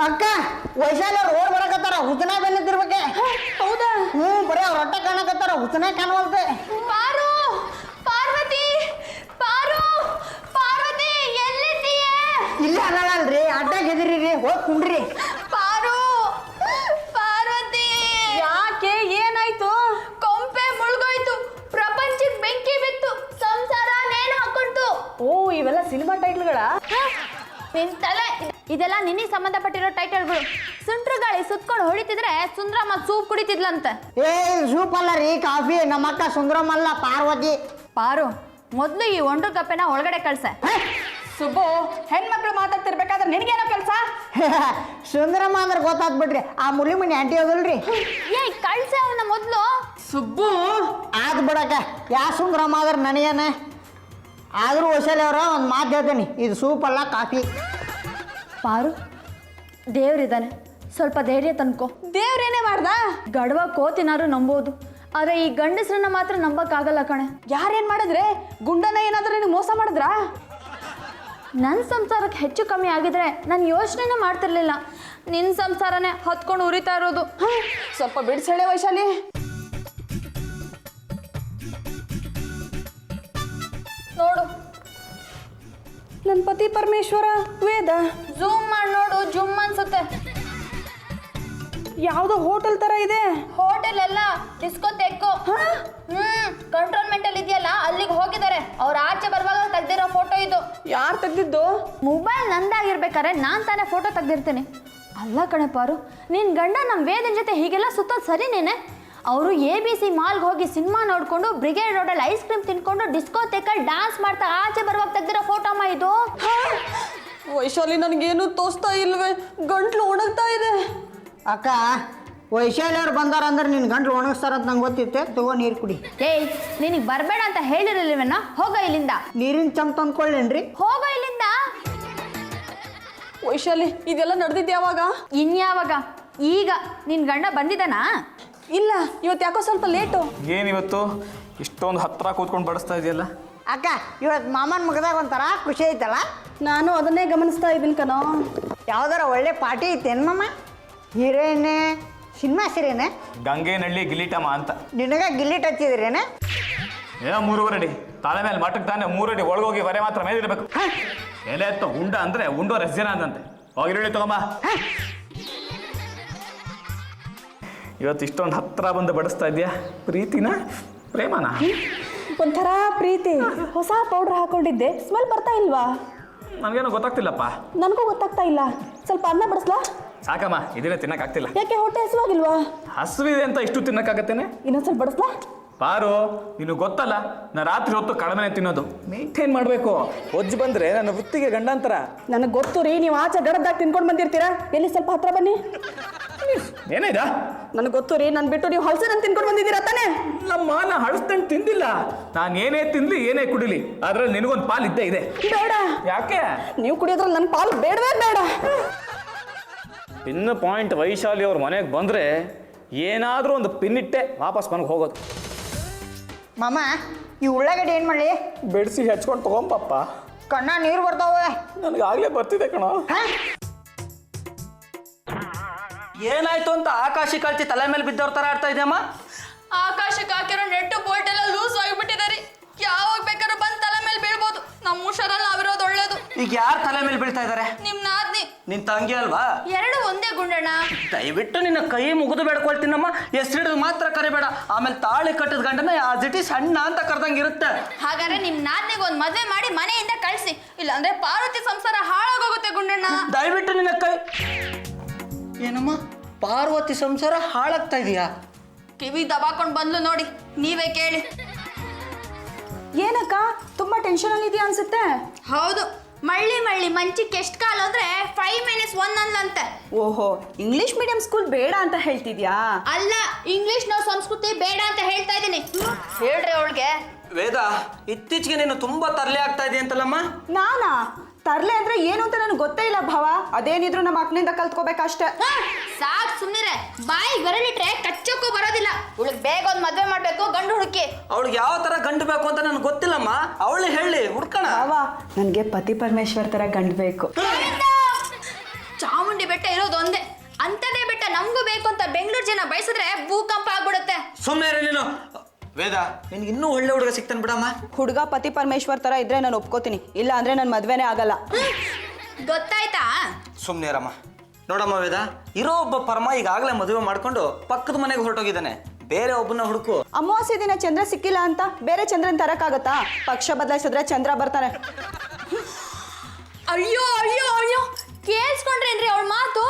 ಅಕ್ಕ ವೈಶಾಲಿ ಅವ್ರು ಓಡ್ ಬರಕತ್ತಾರ ಹುಚ್ಚನ ಬೆನ್ನತ್ತಿರ್ಬೇಕೆ. ಹೌದಾ? ಬರೀ ಅವ್ರ ಹೊಟ್ಟೆ ಕಾಣಕತ್ತಾರ ಹುಚ್ಚನ ಕಾಣವಲ್ತೆ. ಪಾರು, ಪಾರ್ವತಿ, ಪಾರು, ಪಾರ್ವತಿ ಎಲ್ಲಿದ್ದೀಯ? ಇಲ್ಲ ಅನ್ನಲ್ರಿ, ಅಡ್ಡಾಗ ಎದಿರಿ, ಹೋಗಿ ಕುಂಡ್ರಿ. ಪಾರು, ಪಾರ್ವತಿ. ಯಾಕೆ ಏನಾಯ್ತು? ಕೊಂಪೆ ಮುಳುಗೋಯ್ತು, ಪ್ರಪಂಚಕ್ಕೆ ಬೆಂಕಿ ಬಿತ್ತು, ಸಂಸಾರ ನೇಣು ಹಾಕೊಂತು. ಓ ಇವೆಲ್ಲ ಸಿನಿಮಾ ಟೈಟ್ಲ್ಗಳ? ನಿನ್ ತಲೆ, ಇದೆಲ್ಲ ನಿನಗೆ ಸಂಬಂಧಪಟ್ಟಿರೋ ಟೈಟಲ್ಗಳು. ಸುಂಟ್ರು ಗಾಳಿ ಸುತ್ಕೊಂಡು ಹೊಡಿತಿದ್ರೆ ಸುಂದ್ರಮ್ಮ ಸೂಪ್ ಕುಡಿತಿದ್ಲಂತೆ. ಏ ಸೂಪ್ ಅಲ್ಲ ರೀ, ಕಾಫಿ. ನಮ್ಮ ಅಕ್ಕ ಸುಂದರಮಲ್ಲ, ಪಾರ್ವತಿ. ಪಾರು, ಮೊದ್ಲು ಈ ಒಂಡ್ರು ಕಪ್ಪೆನ ಒಳಗಡೆ ಕಳ್ಸ. ಸುಬ್ಬು, ಹೆಣ್ಮಕ್ಳು ಮಾತಾಡ್ತಿರ್ಬೇಕಾದ್ರೆ ನಿನಗೇನೋ ಕೆಲಸ? ಸುಂದರಮ್ಮ ಅಂದ್ರೆ ಗೊತ್ತಾದ್ ಬಿಡ್ರಿ, ಆ ಮುಲಿ ಮನಿ ಆಂಟಿ ಅದಲ್ರಿ. ಏ ಕಳ್ಸ ಅವನ ಮೊದ್ಲು. ಸುಬ್ಬು ಆದ್ ಬಿಡಕ್ಕ, ಯಾ ಸುಂದರಮ್ಮ ಆದ್ರೆ ನನಗೇನ. ಆದ್ರೂ ವೈಶಾಲಿ ಅವ್ರ ಒಂದು ಮಾತು ಹೇಳ್ತೀನಿ, ಇದು ಸೂಪ್ ಅಲ್ಲ ಕಾಫಿ. ಪಾರು, ದೇವ್ರಿದ್ದಾನೆ, ಸ್ವಲ್ಪ ಧೈರ್ಯ ತನ್ಕೋ. ದೇವ್ರೇನೇ ಮಾಡ್ದ? ಗಡವ ಕೋತಿನಾರು ನಂಬೋದು, ಆದ್ರೆ ಈ ಗಂಡಸ್ರನ್ನ ಮಾತ್ರ ನಂಬಕ್ಕಾಗಲ್ಲ ಕಣೆ. ಯಾರೇನ್ ಮಾಡಿದ್ರೆ? ಗುಂಡನ ಏನಾದ್ರೂ ನಿನಗೆ ಮೋಸ ಮಾಡಿದ್ರಾ? ನನ್ನ ಸಂಸಾರಕ್ಕೆ ಹೆಚ್ಚು ಕಮ್ಮಿ ಆಗಿದ್ರೆ ನಾನು ಯೋಚನೆನೇ ಮಾಡ್ತಿರ್ಲಿಲ್ಲ. ನಿನ್ನ ಸಂಸಾರನೇ ಹತ್ಕೊಂಡು ಉರಿತಾ ಇರೋದು. ಸ್ವಲ್ಪ ಬಿಡಿಸೇಳೆ ವೈಶಾಲಿ. ನೋಡು, ನನ್ನ ಪತಿ ಪರಮೇಶ್ವರ ವೇದ. ಝೂಮ್ ಮಾಡಿ ನೋಡು, ಜುಮ್ ಅನ್ಸುತ್ತೆ. ಯಾವುದೋ ಹೋಟೆಲ್ ತರ ಇದೆ. ಹೋಟೆಲ್ ಅಲ್ಲ, ಡಿಸ್ಕೋ ತೆಕ್ಕೋ. ಕಂಟ್ರೋಲ್ಮೆಂಟ್ ಅಲ್ಲಿ ಇದೆಯಲ್ಲ, ಅಲ್ಲಿಗೆ ಹೋಗಿದ್ದಾರೆ. ಅವ್ರ ಆಚೆ ಬರುವಾಗ ತೆಗ್ದಿರೋ ಫೋಟೋ ಇದು. ಯಾರು ತೆಗ್ದಿದ್ದು? ಮೊಬೈಲ್ ನಂದಾಗಿರ್ಬೇಕಾದ್ರೆ ನಾನು ತಾನೇ ಫೋಟೋ ತೆಗ್ದಿರ್ತೀನಿ. ಅಲ್ಲ ಕಣೆ ಪಾರು, ನಿನ್ನ ಗಂಡ ನಮ್ಮ ವೇದನ ಜೊತೆ ಹೀಗೆಲ್ಲ ಸುತ್ತೋದು ಸರಿನೇನೆ? ಅವರು ABC ಮಾಲ್ಗೆ ಹೋಗಿ ಸಿನಿಮಾ ನೋಡ್ಕೊಂಡು ಬ್ರಿಗೇಡ್ ರೋಡಲ್ಲಿ ಐಸ್ ಕ್ರೀಮ್ ತಿನ್ಕೊಂಡು ಡಿಸ್ಕೋ ತೆಕ್ಕಲ್ಲಿ ಡ್ಯಾನ್ಸ್ ಮಾಡ್ತಾ ಆಚೆ ಬರುವಾಗ ತೆಗ್ದಿರೋ ಫೋಟೋ ಅಮ್ಮ ಇದು. ವೈಶಾಲಿ, ನನಗೇನು ತೋರಿಸ್ತಾ ಇಲ್ವೇ? ಗಂಟ್ಲು ಒಣಗ್ತಾ ಇದೆ. ಅಕ್ಕ, ವೈಶಾಲಿ ಅವ್ರು ಬಂದಾರ ಅಂದ್ರೆ ನಿನ್ನ ಗಂಟ್ಲು ಒಣಗಿಸ್ತಾರಂತ ನಂಗೆ ಗೊತ್ತಿತ್ತೆ. ತಗೋ ನೀರು ಕುಡಿ. ಏಯ್, ನಿನಗೆ ಬರಬೇಡ ಅಂತ ಹೇಳಿರಲಿಲ್ವೇನೋ? ಹೋಗ ಇಲ್ಲಿಂದ. ನೀರಿನ ಚಮ್ ತಂದ್ಕೊಳ್ಳೇನ್ರಿ? ಹೋಗ ಇಲ್ಲಿಂದ. ವೈಶಾಲಿ, ಇದೆಲ್ಲ ನಡೆದಿದ್ದು ಯಾವಾಗ? ಇನ್ಯಾವಾಗ? ಈಗ ನಿನ್ನ ಗಂಡ ಬಂದಿದ್ದಾನಾ? ಇಲ್ಲ, ಇವತ್ತು ಯಾಕೋ ಸ್ವಲ್ಪ ಲೇಟು. ಏನಿವತ್ತು ಇಷ್ಟೊಂದು ಹತ್ರ ಕೂತ್ಕೊಂಡು ಬಡಿಸ್ತಾ ಇದೆಯಲ್ಲ? ಅಕ್ಕ, ಇವತ್ತು ಮಾಮನ ಮಗದಾಗ ಒಂಥರ ಖುಷಿ ಐತಲ್ಲ. ನಾನು ಅದನ್ನೇ ಗಮನಿಸ್ತಾ ಇದ್ದೀನಿ ಕಣೋ. ಯಾವ್ದಾರ ಒಳ್ಳೆ ಪಾರ್ಟಿ ಐತೇನು ಮಾಮ? ಹೀರೋಯಿನ್ ಸಿನಿಮಾ ಸೀರೇನೆ? ಗಂಗೇನಹಳ್ಳಿ ಗಿಲೀಟಮ್ಮ ಅಂತ. ನಿನಗ ಗಿಲ್ಲಿಟ್ ಹಚ್ಚಿದ್ರೇನೆ? ಏನೋ 3 ಅಡಿ ತಲೆ ಮೇಲೆ ಮಟ್ಟಕ್ಕೆ ತಾನೆ 3 ಅಡಿ ಒಳಗೋಗಿ ಬರೆ ಮಾತ್ರ ಮೇಲಿರ್ಬೇಕು. ಎಲೆ ಎತ್ತೋ ಉಂಡ ಅಂದ್ರೆ ಉಂಡೋ ರಸ್ಜನ ಅಂದಂತೆ. ಹೋಗಿರಲಿ ತಗೊಂಬ. ಇವತ್ತು ಇಷ್ಟೊಂದು ಹತ್ರ ಬಂದು ಬಡಿಸ್ತಾ ಇದೆಯಾ? ಪ್ರೀತಿನ ಪ್ರೇಮನ? ಒಂಥರ ಪ್ರೀತಿ. ಹೊಸ ಪೌಡರ್ ಹಾಕೊಂಡಿದ್ದೆ, ಸ್ಮೆಲ್ ಬರ್ತಾ ಇಲ್ವಾ? ನನಗೇನೋ ಗೊತ್ತಾಗ್ತಿಲ್ಲಪ್ಪ. ನನಗೂ ಗೊತ್ತಾಗ್ತಾ ಇಲ್ಲ. ಸ್ವಲ್ಪ ಅನ್ನ ಬಡಿಸ್ಲಾ? ಸಾಕಮ್ಮ, ಇದನ್ನೇ ತಿನ್ನಕ್ಕಾಗ್ತಿಲ್ಲ. ಯಾಕೆ, ಹೊಟ್ಟೆ ಹಸುವಾಗಿಲ್ವಾ? ಹಸುವಿದೆ ಅಂತ ಇಷ್ಟು ತಿನ್ನಕ್ಕಾಗತ್ತೇನೆ? ಇನ್ನೊಂದು ಸ್ವಲ್ಪ ಬಡಿಸ್ಲಾ? ಪಾರು, ನೀನು ಗೊತ್ತಲ್ಲ, ನಾ ರಾತ್ರಿ ಹೊತ್ತು ಕಡಿಮೆ ತಿನ್ನೋದು. ಮೇಂಟೈನ್ ಮಾಡಬೇಕು. ಹೊಜ್ಜು ಬಂದರೆ ನನ್ನ ವೃತ್ತಿಗೆ ಗಂಡಾಂತರ. ನನಗೆ ಗೊತ್ತು ರೀ, ನೀವು ಆಚೆ ಗಡದಾಗ ತಿನ್ಕೊಂಡು ಬಂದಿರ್ತೀರಾ. ಎಲ್ಲಿ ಸ್ವಲ್ಪ ಹತ್ರ ಬನ್ನಿ. ಏನಿದ? ನನಗೆ ಗೊತ್ತು ರೀ, ನಾನು ಬಿಟ್ಟು ನೀವು ಹಲಸಿನ ತಿನ್ಕೊಂಡು ಬಂದಿದ್ದೀರಾ ತಾನೇ? ನಮ್ಮ ನಾ ಹಳಸ್ದಂಡು ತಿಂದಿಲ್ಲ. ನಾನು ಏನೇ ತಿನ್ಲಿ ಏನೇ ಕುಡಿಲಿ ಅದ್ರಲ್ಲಿ ನಿನಗೊಂದು ಪಾಲು ಇದ್ದೇ ಇದೆ. ಬೇಡ. ಯಾಕೆ? ನೀವು ಕುಡಿಯೋದ್ರಲ್ಲಿ ನನ್ನ ಪಾಲು ಬೇಡವೇ ಬೇಡ. ಪಿನ್ ಪಾಯಿಂಟ್ ವೈಶಾಲಿ ಅವ್ರ ಮನೆಗೆ ಬಂದರೆ ಏನಾದರೂ ಒಂದು ಪಿನ್ನಿಟ್ಟೆ ವಾಪಸ್ ಮನೆಗೆ ಹೋಗೋದು. ಮಾಮ, ಈ ಉಳ್ಳಾಗಡ್ಡಿ ಏನು ಮಾಡಲಿ? ಬೆಡ್ಸಿ ಹೆಚ್ಕೊಂಡು ತಗೊಂಬಪ್ಪ. ಕಣ್ಣ ನೀರು ಬರ್ತಾವೆ. ನನಗಾಗಲೇ ಬರ್ತಿದೆ ಕಣೋ. ಏನಾಯ್ತು ಅಂತ ಆಕಾಶಿ ಕಳ್ತಿ ತಲೆ ಮೇಲೆ ಬಿದ್ದವ್ರ ತರ ಆಡ್ತಾ ಇದೆಯಮ್ಮ? ಆಕಾಶಕ್ಕೆ ಹಾಕಿರೋ ನೆಟ್ಟು ಬೋಲ್ಟ್ ಎಲ್ಲ ಲೂಸ್ ಆಗಿಬಿಟ್ಟಿದ್ದಾರೆ. ಯಾವಾಗ ಬೇಕಾದ್ರೂ ಬಂದು ತಲೆ ಮೇಲೆ ಬೀಳ್ಬೋದು. ನಮ್ಮ ಹುಷಾರಲ್ಲಿ ನಾವಿರೋದು ಒಳ್ಳೇದು. ಈಗ ಯಾರು ತಲೆ ಮೇಲೆ ಬೀಳ್ತಾ ಇದ್ದಾರೆ? ನಿಮ್ ನಾದ್ನಿ. ನಿನ್ ತಂಗಿ ಅಲ್ವಾ? ಎರಡು ಒಂದೇ ಗುಂಡಣ್ಣ. ದಯವಿಟ್ಟು ನಿನ್ನ ಕೈ ಮುಗಿದು ಬೇಡ್ಕೊಳ್ತೀನಮ್ಮ. ಹೆಸರಿಡಿದು ಮಾತ್ರ ಕರಿಬೇಡ. ಆಮೇಲೆ ತಾಳಿ ಕಟ್ಟಿದ ಗಂಡನ ಆಜಿಟಿ ಸಣ್ಣ ಅಂತ ಕರ್ದಂಗೆ ಇರುತ್ತೆ. ಹಾಗಾದ್ರೆ ನಿಮ್ ನಾದ್ನಿಗೆ ಒಂದು ಮದ್ವೆ ಮಾಡಿ ಮನೆಯಿಂದ ಕಳಿಸಿ, ಇಲ್ಲಾಂದ್ರೆ ಪಾರ್ವತಿ ಸಂಸಾರ ಹಾಳಾಗೋಗುತ್ತೆ ಗುಂಡಣ್ಣ. ದಯವಿಟ್ಟು ನಿನ್ನ ಕೈ. ಏನಮ್ಮ, ಪಾರ್ವತಿ ಸಂಸಾರ ಹಾಳಾಗ್ತಾ ಇದೆಯಾ? ಕಿವಿ ದಬಾಕೊಂಡು ಬಂದ್ಲು ನೋಡಿ, ನೀವೇ ಕೇಳಿ. ಏನಕ್ಕ, ತುಂಬಾ ಟೆನ್ಷನ್ ಅಲ್ಲಿ ಇದೆಯಾ ಅನ್ಸುತ್ತೆ? ಹೌದು, ಮಳ್ಳಿ ಮಳ್ಳಿ ಮಂಚಿಗೆ ಎಷ್ಟು ಕಾಲ ಅಂದ್ರೆ 5 - 1 ಅಂತೆ. ಓಹೋ, ಇಂಗ್ಲಿಷ್ ಮೀಡಿಯಂ ಸ್ಕೂಲ್ ಬೇಡ ಅಂತ ಹೇಳ್ತಿದ್ಯಾ? ಅಲ್ಲ, ಇಂಗ್ಲಿಷ್ ನಾವು ಸಂಸ್ಕೃತಿ ಬೇಡ ಅಂತ ಹೇಳ್ತಾ ಇದ್ದೀನಿ. ಹೇಳ್ರಿ ಅವಳಿಗೆ. ವೇದ, ಇತ್ತೀಚೆಗೆ ನೀನು ತುಂಬಾ ತರಲೆ ಆಗ್ತಾ ಇದೆಯಂತಲ್ಲಮ್ಮ? ನಾನಾ? ತರ್ಲೆ ಅಂದ್ರೆ ಏನು ಅಂತ ನನಗೆ ಗೊತ್ತೇ ಇಲ್ಲ ಭಾವ. ಅದೇನಿದ್ರು ನಮ್ಮ ಅಕ್ಕನಿಂದ ಕಲ್ತ್ಕೋಬೇಕಷ್ಟೇ. ಸಾಕ್ ಸುಮ್ನಿರೆ. ಬಾಯಿ ಗರಳಿಟ್ರೆ ಕಚ್ಚಕ್ಕೂ ಬರೋದಿಲ್ಲ. ಇವಳಿಗೆ ಬೇಗ ಒಂದು ಮದ್ವೆ ಮಾಡ್ಬೇಕು, ಗಂಡು ಹುಡುಕಿ. ಅವಳಿಗೆ ಯಾವ ತರ ಗಂಡು ಬೇಕು ಅಂತ ನನಗೆ ಗೊತ್ತಿಲ್ಲಮ್ಮ. ಅವಳು ಹೇಳಿ ಹುಡ್ಕೋಣ. ಭಾವ, ನನಗೆ ಪತಿ ಪರಮೇಶ್ವರ್ ತರ ಗಂಡು ಬೇಕು. ಚಾಮುಂಡಿ ಬೆಟ್ಟ ಇರೋದು ಒಂದೇ. ಅಂಥದೇ ಬೆಟ್ಟ ನಮಗೂ ಬೇಕು ಅಂತ ಬೆಂಗಳೂರು ಜನ ಬಯಸಿದ್ರೆ ಭೂಕಂಪ ಆಗ್ಬಿಡುತ್ತೆ. ಸುಮ್ಮನೆ ನೀನು ವೇದ, ನಿನ್ಗೆ ಇನ್ನೂ ಒಳ್ಳೆ ಹುಡುಗ ಸಿಗ್ತಾನೆ ಬಿಡಮ್ಮ. ಹುಡುಗ ಪತಿ ಪರಮೇಶ್ವರ್ ಥರ ಇದ್ರೆ ನಾನು ಒಪ್ಕೋತೀನಿ, ಇಲ್ಲ ಅಂದರೆ ನನ್ನ ಮದುವೆನೇ ಆಗಲ್ಲ. ಗೊತ್ತಾಯ್ತಾ? ಸುಮ್ಮನೆ ರಮ್ಮ. ನೋಡಮ್ಮ ವೇದ, ಇರೋ ಒಬ್ಬ ಪರಮ ಈಗಾಗಲೇ ಮದುವೆ ಮಾಡ್ಕೊಂಡು ಪಕ್ಕದ ಮನೆಗೆ ಹೊರಟೋಗಿದ್ದಾನೆ. ಬೇರೆ ಒಬ್ಬನ ಹುಡುಕು. ಅಮಾವಾಸ್ಯೆ ದಿನ ಚಂದ್ರ ಸಿಕ್ಕಿಲ್ಲ ಅಂತ ಬೇರೆ ಚಂದ್ರನ್ ತರಕ್ಕಾಗತ್ತಾ? ಪಕ್ಷ ಬದಲಾಯಿಸಿದ್ರೆ ಚಂದ್ರ ಬರ್ತಾನೆ. ಅಯ್ಯೋ ಅಯ್ಯೋ ಅಯ್ಯೋ, ಕೇಳಿಸ್ಕೊಂಡ್ರೇನ್ರಿ ಅವಳ ಮಾತು?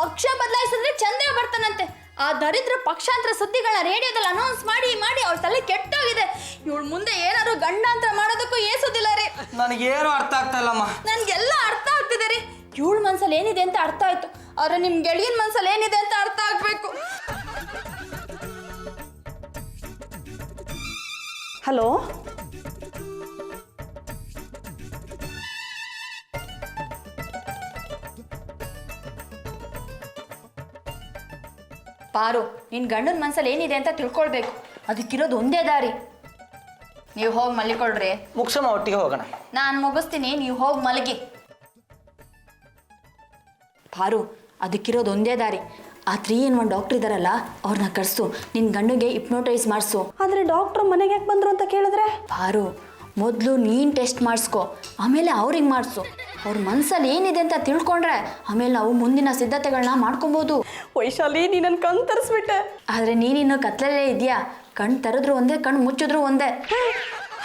ಪಕ್ಷ ಬದಲಾಯಿಸಿದ್ರೆ ಚಂದ್ರ ಬರ್ತಾನಂತೆ. ಆ ದರಿದ್ರ ಪಕ್ಷಾಂತರ ಸುದ್ದಿಗಳ ರೇಡಿಯೋದಲ್ಲಿ ಅನೌನ್ಸ್ ಮಾಡಿ ಮಾಡಿ ಅವಳ ತಲೆ ಕೆಟ್ಟೋಗಿದೆ. ಇವಳು ಮುಂದೆ ಏನಾದ್ರು ಗಂಡಾಂತರ ಮಾಡೋದಕ್ಕೂ ಏಸೋದಿಲ್ಲ ರೀ. ನನಗೇನು ಅರ್ಥ ಆಗ್ತಾ ಇಲ್ಲಮ್ಮ. ನನ್ಗೆಲ್ಲ ಅರ್ಥ ಆಗ್ತಿದೆ ರೀ. ಇವಳ ಮನ್ಸಲ್ಲಿ ಏನಿದೆ ಅಂತ ಅರ್ಥ ಆಯ್ತು, ಆದ್ರೆ ನಿಮ್ ಗೆಳೆಯನ್ ಮನ್ಸಲ್ಲಿ ಏನಿದೆ ಅಂತ ಅರ್ಥ ಆಗ್ಬೇಕು. ಹಲೋ, ಪಾರು, ನಿನ್ ಗಂಡನ ಮನ್ಸಲ್ಲಿ ಏನಿದೆ ಅಂತ ತಿಳ್ಕೊಳ್ಬೇಕು. ಅದಕ್ಕಿರೋದು ಒಂದೇ ದಾರಿ. ನೀವು ಹೋಗಿ ಮಲ್ಕೊಳ್ರಿ. ಮುಗ್ಸಮ್ಮ, ಒಟ್ಟಿಗೆ ಹೋಗೋಣ. ನಾನು ಮುಗಿಸ್ತೀನಿ, ನೀವು ಹೋಗಿ ಮಲಗಿ. ಪಾರು, ಅದಕ್ಕಿರೋದು ಒಂದೇ ದಾರಿ. ಆ 3-in-1 ಡಾಕ್ಟರ್ ಇದಾರಲ್ಲ, ಅವ್ರನ್ನ ಕರೆಸು. ನಿನ್ನ ಗಂಡಿಗೆ ಹಿಪ್ನೋಟೈಸ್ ಮಾಡಿಸು. ಆದರೆ ಡಾಕ್ಟ್ರು ಮನೆಗೆ ಯಾಕೆ ಬಂದರು ಅಂತ ಕೇಳಿದ್ರೆ? ಪಾರು, ಮೊದಲು ನೀನು ಟೆಸ್ಟ್ ಮಾಡಿಸ್ಕೊ, ಆಮೇಲೆ ಅವ್ರಿಗೆ ಮಾಡಿಸು. ಅವ್ರ ಮನಸ್ಸಲ್ಲಿ ಏನಿದೆ ಅಂತ ತಿಳ್ಕೊಂಡ್ರೆ ಆಮೇಲೆ ನಾವು ಮುಂದಿನ ಸಿದ್ಧತೆಗಳನ್ನ ಮಾಡ್ಕೊಬೋದು. ವೈಶಾಲಿ, ನೀ ನನ್ನ ಕಣ್ ತರಿಸ್ಬಿಟ್ಟೆ. ಆದರೆ ನೀನಿನ್ನು ಕತ್ಲಲ್ಲೇ ಇದೆಯಾ. ಕಣ್ಣು ತೆರೆದ್ರು ಒಂದೇ, ಕಣ್ಣು ಮುಚ್ಚಿದ್ರು ಒಂದೇ.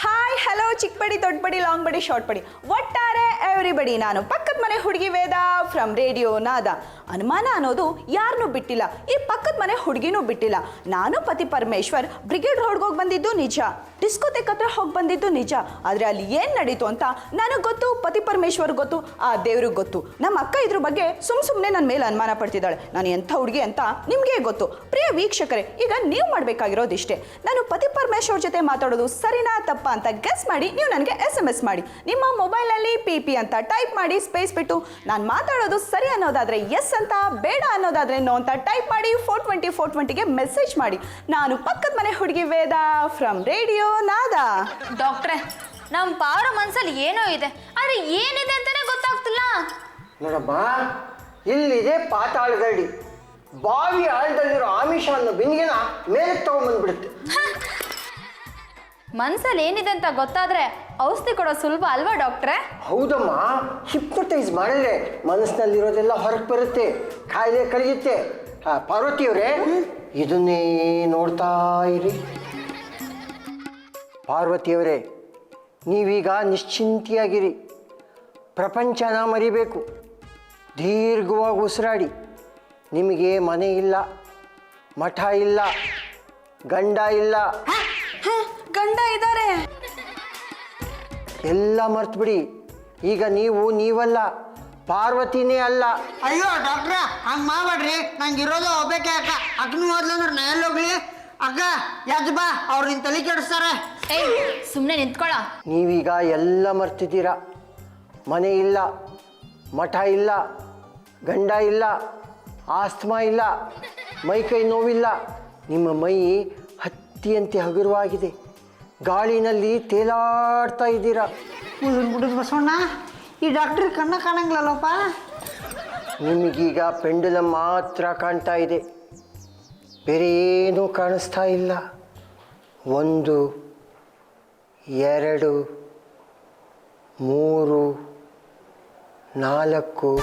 ಹಾಯ್, ಹಲೋ, ಚಿಕ್ಕ ಬಡಿ, ದೊಡ್ಡ ಬಡಿ, ಲಾಂಗ್ ಬಡಿ, ಶಾರ್ಟ್ ಬಡಿ, ಒಟ್ಟಾರೆ ಎವ್ರಿಬಡಿ. ನಾನು ಪಕ್ಕದ ಮನೆ ಹುಡುಗಿ ವೇದ ಫ್ರಮ್ ರೇಡಿಯೋ ನಾದ. ಅನುಮಾನ ಅನ್ನೋದು ಯಾರನ್ನೂ ಬಿಟ್ಟಿಲ್ಲ, ಈ ಪಕ್ಕದ ಮನೆ ಹುಡುಗಿನೂ ಬಿಟ್ಟಿಲ್ಲ. ನಾನು ಪತಿ ಪರಮೇಶ್ವರ್ ಬ್ರಿಗೇಡ್ ರೋಡ್ಗೆ ಹೋಗಿ ಬಂದಿದ್ದು ನಿಜ, ಡಿಸ್ಕೋತೆಕ್ ಹತ್ರ ಹೋಗಿ ಬಂದಿದ್ದು ನಿಜ. ಆದರೆ ಅಲ್ಲಿ ಏನು ನಡೀತು ಅಂತ ನನಗೆ ಗೊತ್ತು, ಪತಿ ಪರಮೇಶ್ವರ್ ಗೊತ್ತು, ಆ ದೇವ್ರಿಗೆ ಗೊತ್ತು. ನಮ್ಮ ಅಕ್ಕ ಇದ್ರ ಬಗ್ಗೆ ಸುಮ್ಮನೆ ನನ್ನ ಮೇಲೆ ಅನುಮಾನ ಪಡ್ತಿದ್ದಾಳೆ. ನಾನು ಎಂಥ ಹುಡುಗಿ ಅಂತ ನಿಮಗೆ ಗೊತ್ತು. ಪ್ರಿಯ ವೀಕ್ಷಕರೇ, ಈಗ ನೀವು ಮಾಡಬೇಕಾಗಿರೋದಿಷ್ಟೇ. ನಾನು ಪತಿ ಪರಮೇಶ್ವರ್ ಜೊತೆ ಮಾತಾಡೋದು ಸರಿನಾ ತಪ್ಪ ಅಂತ ಗೆಸ್ ಮಾಡಿ ನೀವು ನನಗೆ SMS ಮಾಡಿ. ನಿಮ್ಮ ಮೊಬೈಲಲ್ಲಿ PP ಅಂತ ಟೈಪ್ ಮಾಡಿ, ಸ್ಪೇಸ್ ಬಿಟ್ಟು ನಾನು ಮಾತಾಡೋದು ಸರಿ ಅನ್ನೋದಾದರೆ ಎಸ್ ಅಂತ, ಬೇಡ ಅನ್ನೋದಾದರೆ ನೋ ಅಂತ ಟೈಪ್ ಮಾಡಿ 420 ಮೆಸೇಜ್ ಮಾಡಿ. ನಾನು ಪಕ್ಕದ ಮನೆ ಹುಡುಗಿ ವೇದ ಫ್ರಮ್ ರೇಡಿಯೋ ನಾದ. ಡಾಕ್ಟ್ರೆ, ನಮ್ಮ ಪಾರು ಮನ್ಸಲ್ಲಿ ಏನೋ ಇದೆ, ಆದರೆ ಏನಿದೆ ಅಂತಾನೆ ಗೊತ್ತಾಗ್ತಿಲ್ಲ. ನೋಡಮ್ಮ, ಇಲ್ಲಿದೆ ಪಾತಾಳಗರಡಿ. ಬಾವಿ ಆಳದಲ್ಲಿರೋ ಆಮಿಷ ಅನ್ನೋ ಬಿಂದಿಗೆನ ಮೇಲೆ ತಗೊಂಡ್ಬಂದ್ಬಿಡುತ್ತೆ. ಮನ್ಸಲ್ಲಿ ಏನಿದೆ ಅಂತ ಗೊತ್ತಾದ್ರೆ ಔಷಧಿ ಕೊಡೋ ಸುಲಭ ಅಲ್ವಾ ಡಾಕ್ಟ್ರೆ? ಹೌದಮ್ಮ, ಹಿಪ್ನೋಟೈಸ್ ಮಾಡಿದ್ರೆ ಮನಸ್ಸಿನಲ್ಲಿರೋದೆಲ್ಲ ಹೊರಗೆ ಬರುತ್ತೆ, ಕಾಯಿಲೆ ಕಳೆಯುತ್ತೆ. ಪಾರ್ವತಿಯವರೇ, ಇದನ್ನೇ ನೋಡ್ತಾ ಇರಿ. ಪಾರ್ವತಿಯವರೇ, ನೀವೀಗ ನಿಶ್ಚಿಂತೆಯಾಗಿರಿ. ಪ್ರಪಂಚನ ಮರಿಬೇಕು. ದೀರ್ಘವಾಗಿ ಉಸಿರಾಡಿ. ನಿಮಗೆ ಮನೆ ಇಲ್ಲ, ಮಠ ಇಲ್ಲ, ಗಂಡ ಇಲ್ಲ. ಗಂಡ ಇದ್ದಾರೆ. ಎಲ್ಲ ಮರ್ತ್ಬಿಡಿ. ಈಗ ನೀವು ನೀವಲ್ಲ, ಪಾರ್ವತಿನೇ ಅಲ್ಲ. ಅಯ್ಯೋ ಡಾಕ್ಟ್ರ, ಹಂಗೆ ಮಾಡಬೇಡ್ರಿ. ನಂಗೆ ಇರೋದು ಒಬ್ಬಕ್ಕೆ ಅಕ್ಕ. ಅಕ್ಕನ ಮೊದಲು ಅಂದ್ರೆ ನಾ ಎಲ್ಲೋಗ್ಲಿ? ಅಕ್ಕ ಯಾಕೆ ಬಾ, ಅವ್ರು ನಿನ್ನ ತಲೆ ಕೆಡಿಸ್ತಾರೆ. ಏಯ್, ಸುಮ್ಮನೆ ನಿಂತ್ಕೊಳ್ಳ. ನೀವೀಗ ಎಲ್ಲ ಮರ್ತಿದ್ದೀರಾ. ಮನೆ ಇಲ್ಲ, ಮಠ ಇಲ್ಲ, ಗಂಡ ಇಲ್ಲ, ಆಸ್ತಮಾ ಇಲ್ಲ, ಮೈ ಕೈ ನೋವಿಲ್ಲ. ನಿಮ್ಮ ಮೈ ಹತ್ತಿಯಂತೆ ಹಗುರವಾಗಿದೆ. ಗಾಳಿನಲ್ಲಿ ತೇಲಾಡ್ತಾ ಇದ್ದೀರಾ. ಬಿಡುದು ಬಸವಣ್ಣ, ಈ ಡಾಕ್ಟ್ರ್ ಕಣ್ಣ ಕಾಣಂಗಿಲ್ಲಲ್ಲಪ್ಪ. ನಿಮಗೀಗ ಪೆಂಡುಲಮ್ ಮಾತ್ರ ಕಾಣ್ತಾ ಇದೆ, ಬೇರೆ ಏನೂ ಕಾಣಿಸ್ತಾ ಇಲ್ಲ. 1 2 3 4.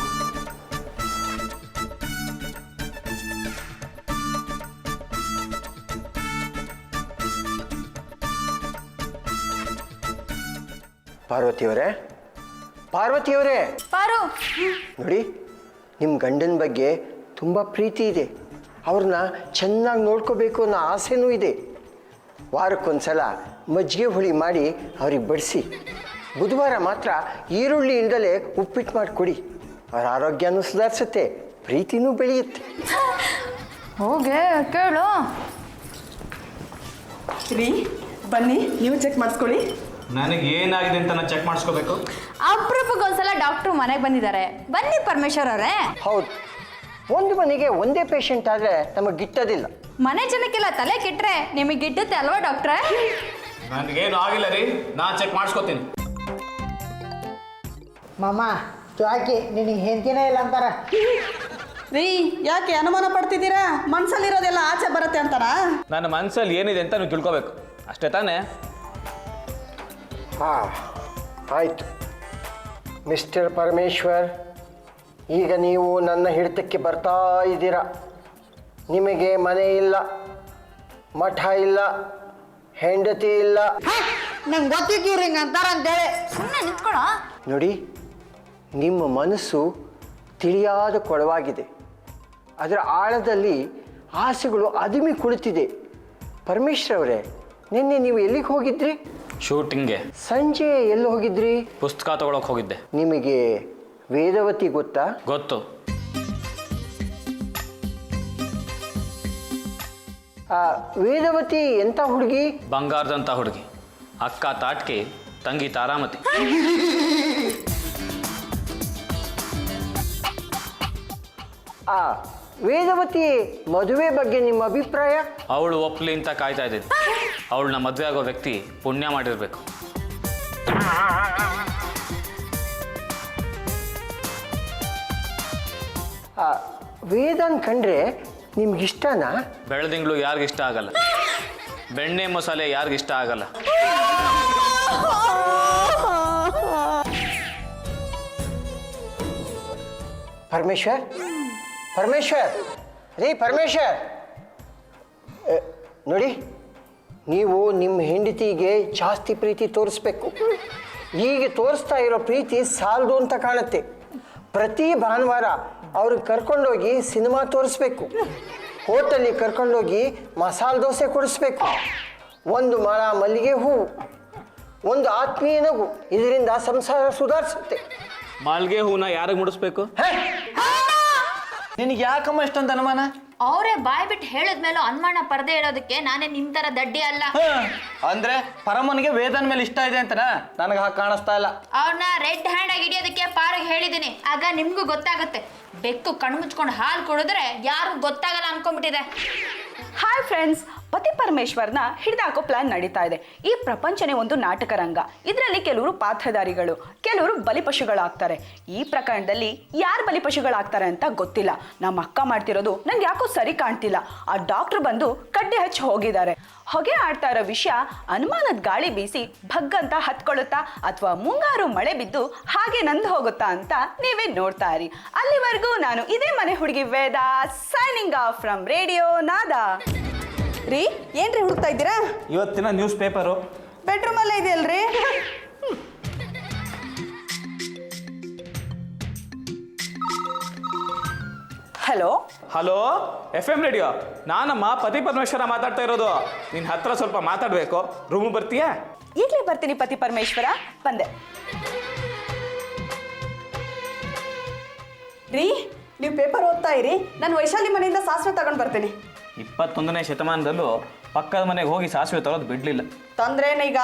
ಪಾರ್ವತಿಯವರೇ, ಪಾರ್ವತಿಯವರೇ, ಪಾರು, ನೋಡಿ, ನಿಮ್ಮ ಗಂಡನ ಬಗ್ಗೆ ತುಂಬ ಪ್ರೀತಿ ಇದೆ. ಅವ್ರನ್ನ ಚೆನ್ನಾಗಿ ನೋಡ್ಕೋಬೇಕು ಅನ್ನೋ ಆಸೆನೂ ಇದೆ. ವಾರಕ್ಕೊಂದ್ಸಲ ಮಜ್ಜಿಗೆ ಹುಳಿ ಮಾಡಿ ಅವ್ರಿಗೆ ಬಡಿಸಿ. ಬುಧವಾರ ಮಾತ್ರ ಈರುಳ್ಳಿ ಇಲ್ದಲೇ ಉಪ್ಪಿಟ್ಟು ಮಾಡಿ ಕೊಡಿ. ಅವ್ರ ಆರೋಗ್ಯನೂ ಸುಧಾರಿಸುತ್ತೆ, ಪ್ರೀತಿನೂ ಬೆಳೆಯುತ್ತೆ. ಹೋಗೆ ಕೇಳು. ರೀ, ಬನ್ನಿ, ನೀವು ಚೆಕ್ ಮಾಡಿಸ್ಕೊಳ್ಳಿ. ನನಗೆ ಏನಾಗಿದೆ ಅಂತ ನಾನು ಚೆಕ್ ಮಾಡಿಸ್ಕೋಬೇಕು. ಅಪರೂಪಕ್ಕೊಂದ್ಸಲ ಡಾಕ್ಟ್ರು ಮನೆಗೆ ಬಂದಿದ್ದಾರೆ. ಬನ್ನಿ ಪರಮೇಶ್ವರ್ ಅವರೇ. ಹೌದು, ಒಂದು ಮನೆಗೆ ಒಂದೇ ಪೇಷಂಟ್ ಆದರೆ ನಮಗೆ ಗಿಟ್ಟೋದಿಲ್ಲ. ಮನೆ ಜನಕ್ಕೆಲ್ಲ ತಲೆ ಕೆಟ್ಟರೆ ನಿಮಗೆ ಗಿಟ್ಟುತ್ತೆ ಅಲ್ವಾ ಡಾಕ್ಟ್ರೆ? ನನಗೇನು ಆಗಿಲ್ಲ ರೀ, ನಾನು ಚೆಕ್ ಮಾಡಿಸ್ಕೋತೀನಿ. ಮಾಮ ಚಾಕಿ ನಿನಗೆ ಹೆಂಡತಿನೇ ಇಲ್ಲ ಅಂತಾರ. ರೀ ಯಾಕೆ ಅನುಮಾನ ಪಡ್ತಿದ್ದೀರಾ? ಮನ್ಸಲ್ಲಿರೋದೆಲ್ಲ ಆಚೆ ಬರುತ್ತೆ ಅಂತನಾ? ನನ್ನ ಮನಸ್ಸಲ್ಲಿ ಏನಿದೆ ಅಂತ ನೀವು ತಿಳ್ಕೊಬೇಕು ಅಷ್ಟೇ ತಾನೇ? ಹಾಂ ಆಯಿತು ಮಿಸ್ಟರ್ ಪರಮೇಶ್ವರ್, ಈಗ ನೀವು ನನ್ನ ಹಿಡಿತಕ್ಕೆ ಬರ್ತಾ ಇದ್ದೀರಾ. ನಿಮಗೆ ಮನೆ ಇಲ್ಲ, ಮಠ ಇಲ್ಲ, ಹೆಂಡತಿ ಇಲ್ಲ. ನಂಗೆ ಗೊತ್ತಿತ್ತು ಇವ್ರು ಹಿಂಗೆ ಅಂತಾರ ಅಂತೇಳಿ. ಸುಮ್ಮನೆ ನಿಂತ್ಕೊಳ್ಳೋ. ನೋಡಿ, ನಿಮ್ಮ ಮನಸ್ಸು ತಿಳಿಯಾದ ಕೊಳವಾಗಿದೆ. ಅದರ ಆಳದಲ್ಲಿ ಆಸೆಗಳು ಅದುಮಿ ಕುಳಿತಿದೆ. ಪರಮೇಶ್ವರ್ ಅವರೇ, ನಿನ್ನೆ ನೀವು ಎಲ್ಲಿಗೆ ಹೋಗಿದ್ರಿ? ಶೂಟಿಂಗ್ಗೆ. ಸಂಜೆ ಎಲ್ಲಿ ಹೋಗಿದ್ರಿ? ಪುಸ್ತಕ ತಗೊಳಕ್ ಹೋಗಿದ್ದೆ. ನಿಮಗೆ ವೇದವತಿ ಗೊತ್ತಾ? ಗೊತ್ತು. ಆ ವೇದವತಿ ಎಂಥ ಹುಡುಗಿ? ಬಂಗಾರದಂಥ ಹುಡುಗಿ. ಅಕ್ಕ ತಾಟ್ಕಿ, ತಂಗಿ ತಾರಾಮತಿ. ಆ ವೇದವತಿ ಮದುವೆ ಬಗ್ಗೆ ನಿಮ್ಮ ಅಭಿಪ್ರಾಯ? ಅವಳು ಒಪ್ಲಿ ಅಂತ ಕಾಯ್ತಾ ಇದ್ದಿದ್ದು. ಅವಳನ್ನ ಮದುವೆ ಆಗೋ ವ್ಯಕ್ತಿ ಪುಣ್ಯ ಮಾಡಿರ್ಬೇಕು. ಆ ವೇದನ್ ಕಂಡ್ರೆ ನಿಮ್ಗಿಷ್ಟನಾ? ಬೆಳದಿಂಗಳು ಯಾರಿಗಿಷ್ಟ ಆಗಲ್ಲ, ಬೆಣ್ಣೆ ಮಸಾಲೆ ಯಾರಿಗಿಷ್ಟ ಆಗಲ್ಲ. ಪರಮೇಶ್ವರ್, ಪರಮೇಶ್ವರ್, ರೀ ಪರಮೇಶ್ವರ್, ನೋಡಿ, ನೀವು ನಿಮ್ಮ ಹೆಂಡತಿಗೆ ಜಾಸ್ತಿ ಪ್ರೀತಿ ತೋರಿಸ್ಬೇಕು. ಈಗ ತೋರಿಸ್ತಾ ಇರೋ ಪ್ರೀತಿ ಸಾಲದು ಅಂತ ಕಾಣುತ್ತೆ. ಪ್ರತಿ ಭಾನುವಾರ ಅವ್ರಿಗೆ ಕರ್ಕೊಂಡೋಗಿ ಸಿನಿಮಾ ತೋರಿಸ್ಬೇಕು, ಹೋಟೆಲಿಗೆ ಕರ್ಕೊಂಡೋಗಿ ಮಸಾಲೆ ದೋಸೆ ಕೊಡಿಸ್ಬೇಕು, ಒಂದು ಮಾಳ ಮಲ್ಲಿಗೆ ಹೂವು, ಒಂದು ಆತ್ಮೀಯ ನಗು. ಇದರಿಂದ ಸಂಸಾರ ಸುಧಾರಿಸುತ್ತೆ. ಮಾಲ್ಗೆ ಹೂನ ಯಾರಿಗೆ ಮುಡಿಸ್ಬೇಕು? ನಿನಗೆ ಯಾಕಮ್ಮ ಇಷ್ಟೊಂದು ಅನುಮಾನ? ಅವರೇ ಬಾಯ್ ಬಿಟ್ಟು ಹೇಳಿದ್ಮೇಲೂ ಅನುಮಾನ ಪರದೆ ಇರೋದಕ್ಕೆ ನಾನೇ ನಿಮ್ ತರ ದಡ್ಡಿ ಅಲ್ಲ. ಅಂದ್ರೆ ಪರಮನಿಗೆ ವೇದನ್ ಮೇಲೆ ಇಷ್ಟ ಇದೆ ಅಂತನಾ? ನನಗೆ ಹಾಗೆ ಕಾಣಿಸ್ತಾ ಇಲ್ಲ. ಅವ್ರನ್ನ ರೆಡ್ ಹ್ಯಾಂಡ್ ಆಗಿ ಹಿಡಿಯೋದಕ್ಕೆ ಪಾರಿಗೆ ಹೇಳಿದ್ದೀನಿ. ಆಗ ನಿಮ್ಗೂ ಗೊತ್ತಾಗುತ್ತೆ. ಬೆಕ್ಕು ಕಣ್ಮುಚ್ಕೊಂಡು ಹಾಲು ಕುಡಿದ್ರೆ ಯಾರು ಗೊತ್ತಾಗಲ್ಲ ಅನ್ಕೊಂಡ್ಬಿಟ್ಟಿದೆ. ಹಾಯ್ ಫ್ರೆಂಡ್ಸ್, ಪತಿ ಪರಮೇಶ್ವರ್ನ ಹಿಡಿದಾಕೋ ಪ್ಲಾನ್ ನಡೀತಾ ಇದೆ. ಈ ಪ್ರಪಂಚನೇ ಒಂದು ನಾಟಕ ರಂಗ. ಇದರಲ್ಲಿ ಕೆಲವರು ಪಾತ್ರಧಾರಿಗಳು, ಕೆಲವರು ಬಲಿಪಶುಗಳಾಗ್ತಾರೆ. ಈ ಪ್ರಕರಣದಲ್ಲಿ ಯಾರು ಬಲಿಪಶುಗಳಾಗ್ತಾರೆ ಅಂತ ಗೊತ್ತಿಲ್ಲ. ನಮ್ಮ ಅಕ್ಕ ಮಾಡ್ತಿರೋದು ನಂಗೆ ಯಾಕೋ ಸರಿ ಕಾಣ್ತಿಲ್ಲ. ಆ ಡಾಕ್ಟರ್ ಬಂದು ಕಡ್ಡೆ ಹಚ್ಚಿ ಹೋಗಿದ್ದಾರೆ. ಹೊಗೆ ಆಡ್ತಾ ಇರೋ ವಿಷಯ ಅನುಮಾನದ ಗಾಳಿ ಬೀಸಿ ಭಗ್ಗಂತ ಹತ್ಕೊಳ್ಳುತ್ತಾ ಅಥವಾ ಮುಂಗಾರು ಮಳೆ ಬಿದ್ದು ಹಾಗೆ ನಂದು ಹೋಗುತ್ತಾ ಅಂತ ನೀವೇ ನೋಡ್ತಾ ಇರಿ. ಅಲ್ಲಿವರೆಗೂ ನಾನು ಇದೇ ಮನೆ ಹುಡುಗಿ Veda, signing off from radio Nada. ರೀ, ಏನ್ರಿ ಹುಡುಕ್ತಾ ಇದ್ದೀರಾ? ಇವತ್ತಿನ ನ್ಯೂಸ್ ಪೇಪರು ಬೆಡ್ರೂಮ್ ಅಲ್ಲೇ ಇದೆಯಲ್ರಿ? Hello hello, FM radio. ನಾನಮ್ಮ ಪತಿ ಪರಮೇಶ್ವರ ಮಾತಾಡ್ತಾ ಇರೋದು. ನಿನ್ನ ಹತ್ರ ಸ್ವಲ್ಪ ಮಾತಾಡಬೇಕು. ರೂಮ್ ಬರ್ತೀಯಾ? ಈಗಲೇ ಬರ್ತೀನಿ ಪತಿ ಪರಮೇಶ್ವರ. ಬಂದೆ. ರೀ, ನೀವು ಪೇಪರ್ ಓದ್ತಾ ಇರಿ, ನಾನು ವೈಶಾಲಿ ಮನೆಯಿಂದ ಸಾಸಿವೆ ತಗೊಂಡು ಬರ್ತೀನಿ. 21ನೇ ಶತಮಾನದಲ್ಲೂ ಪಕ್ಕದ ಮನೆಗೆ ಹೋಗಿ ಸಾಸಿವೆ ತರೋದು ಬಿಡ್ಲಿಲ್ಲ. ತೊಂದ್ರೇನೀಗ?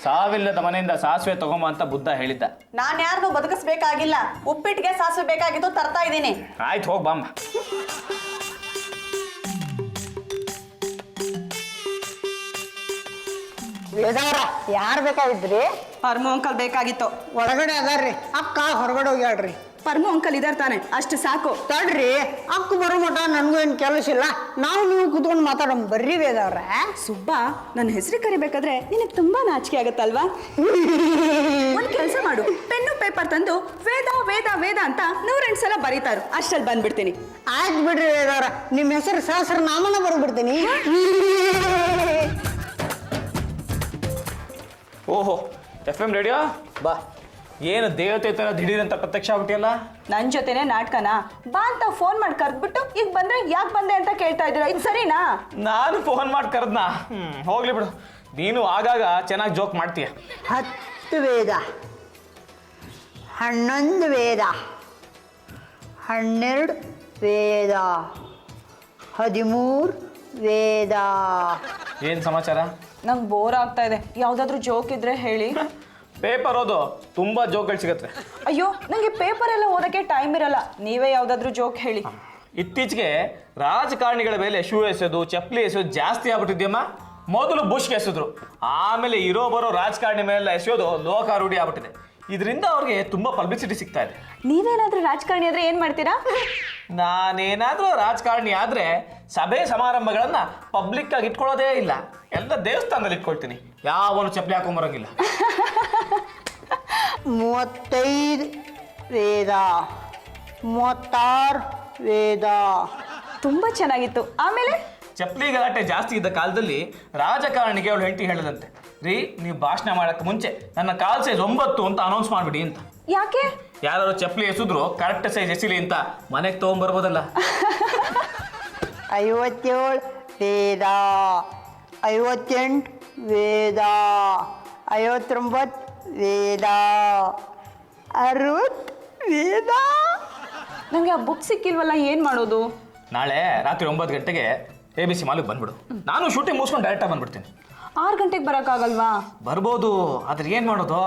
ಸಾವಿಲ್ಲದ ಮನೆಯಿಂದ ಸಾಸಿವೆ ತಗೊಂಬ ಅಂತ ಬುದ್ಧ ಹೇಳಿದ್ದ. ನಾನು ಯಾರನ್ನೂ ಬದುಕಿಸ್ಬೇಕಾಗಿಲ್ಲ. ಉಪ್ಪಿಟ್ಟಿಗೆ ಸಾಸಿವೆ ಬೇಕಾಗಿತ್ತು, ತರ್ತಾ ಇದ್ದೀನಿ. ಆಯ್ತು, ಹೋಗಿ ಬಾಮ್ಮ. ವೇದವ್ರ, ಯಾರು ಬೇಕಾಗಿದ್ರಿ? ಪರ್ಮು ಅಂಕಲ್ ಬೇಕಾಗಿತ್ತು. ಒಳಗಡೆ ಅದಾರ್ರಿ. ಅಕ್ಕ ಹೊರಗಡೆ ಹೋಗ್ಯಾಳ್ರಿ. ಪರ್ಮು ಅಂಕಲ್ ಇದಾರೆ ತಾನೆ, ಅಷ್ಟು ಸಾಕು. ತಡ್ರಿ, ಅಕ್ಕ ಬರೋ ಮಟ ನನಗೂ ಏನು ಕೆಲಸ ಇಲ್ಲ. ನಾವು ನೀವು ಕುತ್ಕೊಂಡು ಮಾತಾಡೋಣ ಬರ್ರಿ ವೇದವ್ರ. ಸುಬ್ಬ, ನನ್ನ ಹೆಸರು ಕರಿಬೇಕಾದ್ರೆ ನಿನಗೆ ತುಂಬಾ ನಾಚಿಕೆ ಆಗುತ್ತಲ್ವಾ? ಒಂದು ಕೆಲಸ ಮಾಡು, ಪೆನ್ನು ಪೇಪರ್ ತಂದು ವೇದ ವೇದ ವೇದ ಅಂತ 108 ಸಲ ಬರೀತಾರು. ಅಷ್ಟಲ್ಲಿ ಬಂದ್ಬಿಡ್ತೀನಿ. ಆಯ್ತು ಬಿಡ್ರಿ ವೇದವ್ರ, ನಿಮ್ಮ ಹೆಸರು ಸಹಸ್ರ ನಾಮನ ಬರ್ಬಿಡ್ತೀನಿ. ಓಹೋ, FM ರೇಡಿಯೋ ಬಾ. ಏನು ದೇವತೆ ಥರ ದಿಢೀರಂತ ಪ್ರತ್ಯಕ್ಷ ಆಗ್ಬಿಟ್ಟಿಯಲ್ಲ? ನನ್ನ ಜೊತೆನೆ ನಾಟಕನಾ? ಬಾ ಅಂತ ಫೋನ್ ಮಾಡಿ ಕರೆದ್ಬಿಟ್ಟು ಈಗ ಬಂದ್ರೆ ಯಾಕೆ ಬಂದೆ ಅಂತ ಕೇಳ್ತಾ ಇದ್ದೀರಾ? ಇದು ಸರಿನಾ? ನಾನು ಫೋನ್ ಮಾಡಿ ಕರೆದ್ನಾ? ಹೋಗ್ಲಿ ಬಿಡು, ನೀನು ಆಗಾಗ ಚೆನ್ನಾಗಿ ಜೋಕ್ ಮಾಡ್ತೀಯ. 10 ವೇದ, 11 ವೇದ, 12 ವೇದ, 13 ವೇದ. ಏನು ಸಮಾಚಾರ? ನಂಗೆ ಬೋರ್ ಆಗ್ತಾ ಇದೆ. ಯಾವುದಾದ್ರೂ ಜೋಕ್ ಇದ್ರೆ ಹೇಳಿ. ಪೇಪರ್ ಓದು, ತುಂಬ ಜೋಕ್ಗಳು ಸಿಗತ್ತೆ. ಅಯ್ಯೋ, ನನಗೆ ಪೇಪರ್ ಎಲ್ಲ ಓದಕ್ಕೆ ಟೈಮ್ ಇರಲ್ಲ. ನೀವೇ ಯಾವುದಾದ್ರೂ ಜೋಕ್ ಹೇಳಿ. ಇತ್ತೀಚೆಗೆ ರಾಜಕಾರಣಿಗಳ ಮೇಲೆ ಶೂ ಎಸೆಯೋದು, ಚಪ್ಪಲಿ ಎಸೆಯೋದು ಜಾಸ್ತಿ ಆಗ್ಬಿಟ್ಟಿದ್ಯಮ್ಮ. ಮೊದಲು ಬುಷ್ಗೆ ಎಸೆದ್ರು, ಆಮೇಲೆ ಇರೋ ಬರೋ ರಾಜಕಾರಣಿ ಮೇಲೆ ಎಸೆಯೋದು ಲೋಕಾರೂಢಿ ಆಗ್ಬಿಟ್ಟಿದೆ. ಇದರಿಂದ ಅವ್ರಿಗೆ ತುಂಬಾ ಪಬ್ಲಿಸಿಟಿ ಸಿಗ್ತಾ ಇದೆ. ನೀವೇನಾದ್ರೂ ರಾಜಕಾರಣಿ ಆದ್ರೆ ಏನ್ ಮಾಡ್ತೀರಾ? ನಾನೇನಾದ್ರೂ ರಾಜಕಾರಣಿ ಆದ್ರೆ ಸಭೆ ಸಮಾರಂಭಗಳನ್ನ ಪಬ್ಲಿಕ್ ಆಗಿ ಇಟ್ಕೊಳ್ಳೋದೇ ಇಲ್ಲ, ಎಲ್ಲ ದೇವಸ್ಥಾನದಲ್ಲಿ ಇಟ್ಕೊಳ್ತೀನಿ. ಯಾವನು ಚಪ್ಪಲಿ ಹಾಕೊಂಬರಂಗಿಲ್ಲ. 35 ವೇದ, 36 ವೇದ. ತುಂಬಾ ಚೆನ್ನಾಗಿತ್ತು. ಆಮೇಲೆ ಚಪ್ಪಲಿ ಗಲಾಟೆ ಜಾಸ್ತಿ ಇದ್ದ ಕಾಲದಲ್ಲಿ ರಾಜಕಾರಣಿಗೆ ಅವಳು ಹೆಂಡತಿ ಹೇಳದಂತೆ, ರೀ ನೀವು ಭಾಷಣ ಮಾಡಕ್ಕೆ ಮುಂಚೆ ನನ್ನ ಕಾಲ್ ಸೈಜ್ 9 ಅಂತ ಅನೌನ್ಸ್ ಮಾಡ್ಬಿಡಿ ಅಂತ. ಯಾಕೆ? ಯಾರು ಚಪ್ಪಲಿ ಎಸಿದ್ರು ಕರೆಕ್ಟ್ ಸೈಜ್ ಎಸಿಲಿ ಅಂತ ಮನೆಗೆ ತಗೊಂಡ್ಬರ್ಬೋದಲ್ಲ. 57 ವೇದ, 58 ವೇದ, 59 ವೇದ, 60 ವೇದ. ನಂಗೆ ಆ ಬುಕ್ ಸಿಕ್ಕಿಲ್ವಲ್ಲ, ಏನ್ ಮಾಡೋದು? ನಾಳೆ ರಾತ್ರಿ 9 ಗಂಟೆಗೆ ABC ಮಾಲಿಗೆ ಬಂದ್ಬಿಡು. ನಾನು ಶೂಟಿಂಗ್ ಮುಗಿಸ್ಕೊಂಡು ಡೈರೆಕ್ಟಾಗಿ ಬಂದ್ಬಿಡ್ತೀನಿ. 6 ಗಂಟೆಗೆ ಬರೋಕ್ಕಾಗಲ್ವಾ? ಬರ್ಬೋದು, ಆದ್ರೆ ಏನು ಮಾಡೋದು?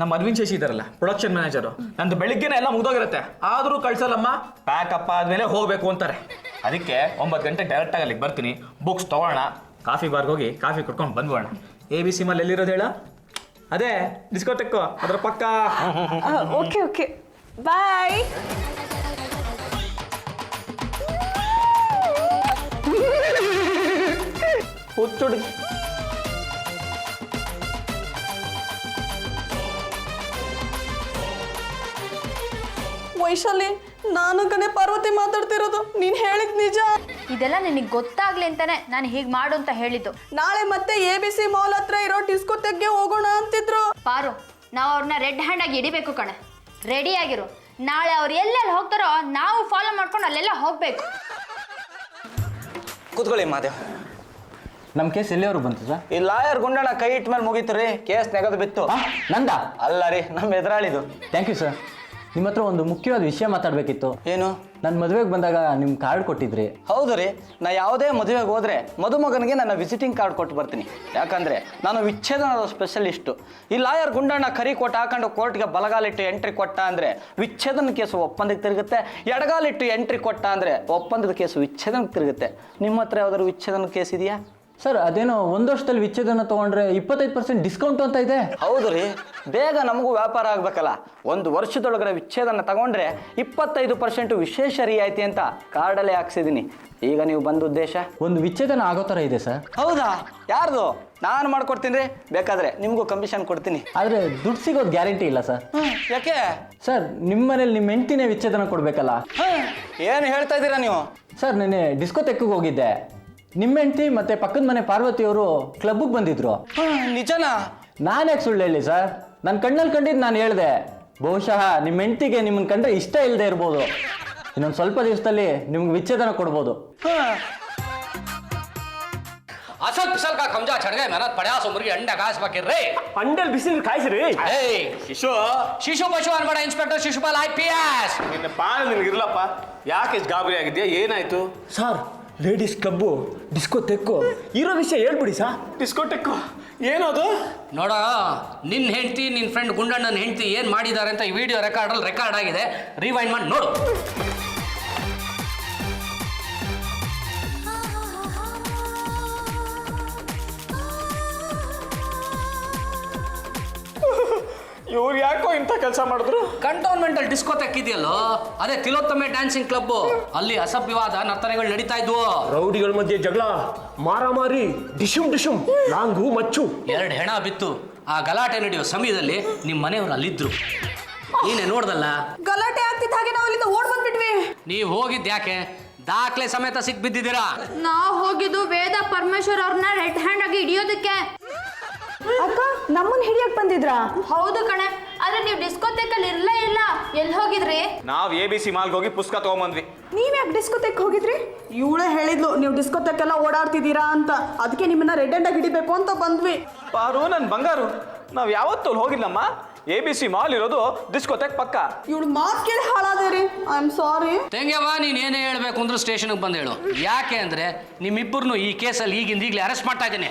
ನಮ್ಮ ಅರವಿಂದ್ ಶಶಿ ಇದಾರಲ್ಲ ಪ್ರೊಡಕ್ಷನ್ ಮ್ಯಾನೇಜರು, ನಂದು ಬೆಳಿಗ್ಗೆನೇ ಎಲ್ಲ ಮುಗ್ದೋಗಿರುತ್ತೆ, ಆದರೂ ಕಳ್ಸಲ್ಲಮ್ಮ, ಪ್ಯಾಕಪ್ ಆದಮೇಲೆ ಹೋಗಬೇಕು ಅಂತಾರೆ. ಅದಕ್ಕೆ 9 ಗಂಟೆಗೆ ಡೈರೆಕ್ಟಾಗಿ ಅಲ್ಲಿಗೆ ಬರ್ತೀನಿ. ಬುಕ್ಸ್ ತೊಗೊಳ್ಳೋಣ, ಕಾಫಿ ಬಾರ್ಗೆ ಹೋಗಿ ಕಾಫಿ ಕುಡ್ಕೊಂಡು ಬಂದ್ಬೋಣ. ABC ಮಾಲ್ ಎಲ್ಲಿರೋದು ಹೇಳ? ಅದೇ ಡಿಸ್ಕೋಟೆಕ್ಕು, ಅದರ ಪಕ್ಕ. ಓಕೆ ಓಕೆ, ಬಾಯ್. ಹುಚ್ಚುಡುಗಿ. ವೈಶಾಲಿ, ನಾನು ಕಣೆ ಪಾರ್ವತಿ ಮಾತಾಡ್ತಿರೋದು. ನೀನ್ ಹೇಳಿದ್ ನಿಜ. ಇದೆಲ್ಲ ನಿನಗೆ ಗೊತ್ತಾಗ್ಲಿ ಅಂತಾನೆ ನಾನು ಹೀಗೆ ಮಾಡು ಅಂತ ಹೇಳಿದ್ದು. ನಾಳೆ ಮತ್ತೆ ABC ಮಾಲ್ ಹತ್ರ ಇರೋ ಡಿಸ್ಕೋಟೆಕ್ಗೆ ಹೋಗೋಣ ಅಂತಿದ್ರು. ಪಾರು, ನಾವು ಅವ್ರನ್ನ ರೆಡ್ ಹ್ಯಾಂಡ್ ಆಗಿ ಹಿಡಿಬೇಕು ಕಣೆ. ರೆಡಿ ಆಗಿರು. ನಾಳೆ ಅವ್ರು ಎಲ್ಲೆಲ್ಲಿ ಹೋಗ್ತಾರೋ ನಾವು ಫಾಲೋ ಮಾಡ್ಕೊಂಡು ಅಲ್ಲೆಲ್ಲ ಹೋಗ್ಬೇಕು. ಕೂತ್ಕೊಳ್ಳಿ ಮಾದೇವ್. ನಮ್ಮ ಕೇಸ್ ಎಲ್ಲಿಯವರು ಬಂತು ಸರ್? ಈ ಲಾಯರ್ ಗುಂಡಣ್ಣ ಕೈ ಇಟ್ಟ ಮೇಲೆ ಮುಗೀತು ರೀ, ಕೇಸ್ ನೆಗದು ಬಿತ್ತು. ನಂದ? ಅಲ್ಲ ರೀ, ನಮ್ಮ ಎದುರಾಳಿದು. Thank you sir. ನಿಮ್ಮ ಹತ್ರ ಒಂದು ಮುಖ್ಯವಾದ ವಿಷಯ ಮಾತಾಡಬೇಕಿತ್ತು. ಏನು? ನನ್ನ ಮದುವೆಗೆ ಬಂದಾಗ ನಿಮ್ಮ ಕಾರ್ಡ್ ಕೊಟ್ಟಿದ್ರಿ. ಹೌದು ರೀ, ನಾ ಯಾವುದೇ ಮದುವೆಗೆ ಹೋದರೆ ಮದುಮಗನಿಗೆ ನನ್ನ ವಿಸಿಟಿಂಗ್ ಕಾರ್ಡ್ ಕೊಟ್ಟು ಬರ್ತೀನಿ. ಯಾಕಂದರೆ ನಾನು ವಿಚ್ಛೇದನದ ಸ್ಪೆಷಲಿಸ್ಟು. ಈ ಲಾಯರ್ ಗುಂಡಣ್ಣ ಕರಿ ಕೊಟ್ಟು ಹಾಕೊಂಡು ಕೋರ್ಟ್ಗೆ ಬಲಗಾಲಿಟ್ಟು ಎಂಟ್ರಿ ಕೊಟ್ಟ ಅಂದರೆ ವಿಚ್ಛೇದನ ಕೇಸು ಒಪ್ಪಂದಕ್ಕೆ ತಿರುಗುತ್ತೆ, ಎಡಗಾಲಿಟ್ಟು ಎಂಟ್ರಿ ಕೊಟ್ಟ ಅಂದರೆ ಒಪ್ಪಂದದ ಕೇಸು ವಿಚ್ಛೇದನಕ್ಕೆ ತಿರುಗುತ್ತೆ. ನಿಮ್ಮ ಹತ್ರ ಯಾವ್ದಾದ್ರು ವಿಚ್ಛೇದನ ಕೇಸ್ ಇದೆಯಾ? ಸರ್, ಅದೇನೋ 1 ವರ್ಷದಲ್ಲಿ ವಿಚ್ಛೇದನ ತೊಗೊಂಡ್ರೆ 25% ಡಿಸ್ಕೌಂಟ್ ಅಂತ ಇದೆ. ಹೌದು ರೀ, ಬೇಗ ನಮಗೂ ವ್ಯಾಪಾರ ಆಗಬೇಕಲ್ಲ. 1 ವರ್ಷದೊಳಗಡೆ ವಿಚ್ಛೇದನ ತಗೊಂಡ್ರೆ 25% ವಿಶೇಷ ರಿಯಾಯಿತಿ ಅಂತ ಕಾರ್ಡಲ್ಲೇ ಹಾಕ್ಸಿದ್ದೀನಿ. ಈಗ ನೀವು ಬಂದ ಉದ್ದೇಶ? ಒಂದು ವಿಚ್ಛೇದನ ಆಗೋ ಥರ ಇದೆ ಸರ್. ಹೌದಾ? ಯಾರ್ದು? ನಾನು ಮಾಡ್ಕೊಡ್ತೀನಿ ರೀ, ಬೇಕಾದರೆ ನಿಮಗೂ ಕಮಿಷನ್ ಕೊಡ್ತೀನಿ. ಆದರೆ ದುಡ್ಡು ಸಿಗೋದು ಗ್ಯಾರಂಟಿ ಇಲ್ಲ ಸರ್. ಯಾಕೆ ಸರ್, ನಿಮ್ಮ ಮನೇಲಿ ನಿಮ್ಮ ಹೆಂಡ್ತಿನೇ ವಿಚ್ಛೇದನ ಕೊಡಬೇಕಲ್ಲ. ಏನು ಹೇಳ್ತಾ ಇದ್ದೀರಾ ನೀವು? ಸರ್, ನೆನ್ನೆ ಡಿಸ್ಕೋಟೆಕ್ಕಿಗೆ ಹೋಗಿದ್ದೆ. ನಿಮ್ಮ ಹೆಂಡ್ತಿ ಮತ್ತು ಪಕ್ಕದ ಮನೆ ಪಾರ್ವತಿಯವರು ಕ್ಲಬ್ಬಿಗೆ ಬಂದಿದ್ರು. ನಿಜನಾ? ನಾನು ಯಾಕೆ ಸುಳ್ಳು ಹೇಳಿ ಸರ್? ನನ್ನ ಕಣ್ಣಲ್ಲಿ ಕಂಡಿದ್ದು ನಾನು ಹೇಳಿದೆ. ಬಹುಶಃ ನಿಮ್ಮ ಹೆಂಡ್ತಿಗೆ ನಿಮ್ಮನ್ನು ಕಂಡ್ರೆ ಇಷ್ಟ ಇಲ್ಲದೆ ಇರ್ಬೋದು. ಇನ್ನೊಂದು ಸ್ವಲ್ಪ ದಿವಸದಲ್ಲಿ ನಿಮ್ಗೆ ವಿಚ್ಛೇದನ ಕೊಡ್ಬೋದು. असल फिसल का खमजा चढ़ गए मेहनत पड़ा सो मुर्गी अंडा घास बाकी रे ಅಂಡಲ್ ಬಿಸಿಲು ಕಾಯಿಸ್ರಿ. ಶಿಶು शिशु पशु अनबड़ा इंस्पेक्टर शिशुपाल IPS ನಿನ್ನ ಪಾಲ ನಿನಗಿರ್ಲಪ್ಪ. ಯಾಕೆ ಇಷ್ಟು ಗಾಬರಿ ಆಗಿದ್ಯಾ? ಏನಾಯ್ತು? ಸರ್, ಲೇಡೀಸ್ ಕ್ಲಬ್ಬು, ಡಿಸ್ಕೋಟೆಕ್ಕು ಇರೋ ವಿಷಯ ಹೇಳ್ಬಿಡಿ ಸರ್. ಡಿಸ್ಕೋಟೆಕ್ಕು ಏನದು? ನೋಡ, ನಿನ್ನ ಹೆಂಡತಿ ನಿನ್ನ ಫ್ರೆಂಡ್ ಗುಂಡಣ್ಣನ ಹೆಂಡತಿ ಏನು ಮಾಡಿದ್ದಾರೆ ಅಂತ ಈ ವಿಡಿಯೋ ರೆಕಾರ್ಡ್ ಆಗಿದೆ. ರಿವೈಂಡ್ ಮಾಡಿ ನೋಡು. ಇವ್ರು ಯಾಕೋ ಇಂಥ ಕೆಲಸ ಮಾಡಿದ್ರು? ಕಂಟೋನ್ಮೆಂಟಲ್ ಡಿಸ್ಕೋ ತೆಕ್ಕಿದೆಯಲ್ಲೋ, ಅದೇ ತಿಲೋತ್ತಮೆ ಡ್ಯಾನ್ಸಿಂಗ್ ಕ್ಲಬ್. ಅಲ್ಲಿ ಅಸಭ್ಯವಾದ ನರ್ತನೆಗಳು ನಡೀತಾ ಇದ್ವು. ರೌಡಿಗಳ ಮಧ್ಯೆ ಜಗಳ, ಮಾರಾಮಾರಿ, ಡಿಶುಮ್ ಡಿಶುಮ್, ಲಾಂಗು ಮಚ್ಚು. 2 ಹೆಣ ಬಿತ್ತು. ಆ ಗಲಾಟೆ ನಡೆಯೋ ಸಮಯದಲ್ಲಿ ನಿಮ್ಮ ಮನೆಯವರು ಅಲ್ಲಿದ್ರು. ನೀನೇ ನೋಡ್ದಲ್ಲ. ಗಲಾಟೆ ಆಗ್ತಿದ್ದ ಹಾಗೆ ನಾವು ಇಲ್ಲಿಂದ ಓಡ್ ಬಂದ್ಬಿಟ್ವಿ. ನೀವು ಹೋಗಿದ್ದು ಯಾಕೆ? ದಾಖಲೆ ಸಮೇತ ಸಿಕ್ ಬಿದ್ದಿದ್ದೀರಾ. ನಾವು ಹೋಗಿದ್ದು ವೇದ ಪರಮೇಶ್ವರ್ ಅವ್ರನ್ನ ರೆಡ್ ಹ್ಯಾಂಡ್ ಆಗಿ ಹಿಡಿಯೋದಕ್ಕೆ. ಅಕ್ಕ, ನಮ್ಮನ್ನ ಹಿಡಿಯಕ್ ಬಂದಿದ್ರಾ? ಹೌದು ಕಣೆ, ಆದ್ರೆ ನೀವು ಡಿಸ್ಕೋಟೆಕಲ್ಲಿ ಇರಲೇ ಇಲ್ಲ. ಎಲ್ಲಿ ಹೋಗಿದ್ರಿ? ನಾವು ABC ಮಾಲ್ಗೆ ಹೋಗಿ ಪುಸ್ತಕ ತಗೊಂಬಂದ್ವಿ. ನೀವ್ ಯಾಕೆ ಡಿಸ್ಕೋಟೆಕ್ ಹೋಗಿದ್ರಿ? ಇವಳೇ ಹೇಳಿದ್ಲು ನೀವು ಡಿಸ್ಕೋಟೆಕ್ ಎಲ್ಲ ಓಡಾಡ್ತಿದ್ದೀರಾ ಅಂತ. ಅದಕ್ಕೆ ನಿಮ್ಮನ್ನ ರೆಡ್ ಹ್ಯಾಂಡ್ ಆಗಿ ಹಿಡಿಬೇಕು ಅಂತ ಬಂದ್ವಿ. ಪಾರು ನನ್ನ ಬಂಗಾರು, ನಾವು ಯಾವತ್ತೂ ಹೋಗಿಲ್ಲಮ್ಮ. ABC ಮಾಲ್ ಇರೋದು ಡಿಸ್ಕೋಟೆಕ್ ಪಕ್ಕ. ಇವಳು ಮಾತು ಕೇಳಿ ಹಾಳಾದೇರಿ. I am sorry. ತೆಂಗೆವ್ವ, ನೀನ್ ಏನೇ ಹೇಳ್ಬೇಕು ಅಂದ್ರೆ ಸ್ಟೇಷನ್ಗೆ ಬಂದು ಹೇಳು. ಯಾಕೆ ಅಂದ್ರೆ ನಿಮ್ಮಿಬ್ಬರನ್ನು ಈ ಕೇಸಲ್ಲಿ ಈಗಿಂದ ಈಗಲೇ ಅರೆಸ್ಟ್ ಮಾಡ್ತಾ ಇದ್ದೀನಿ.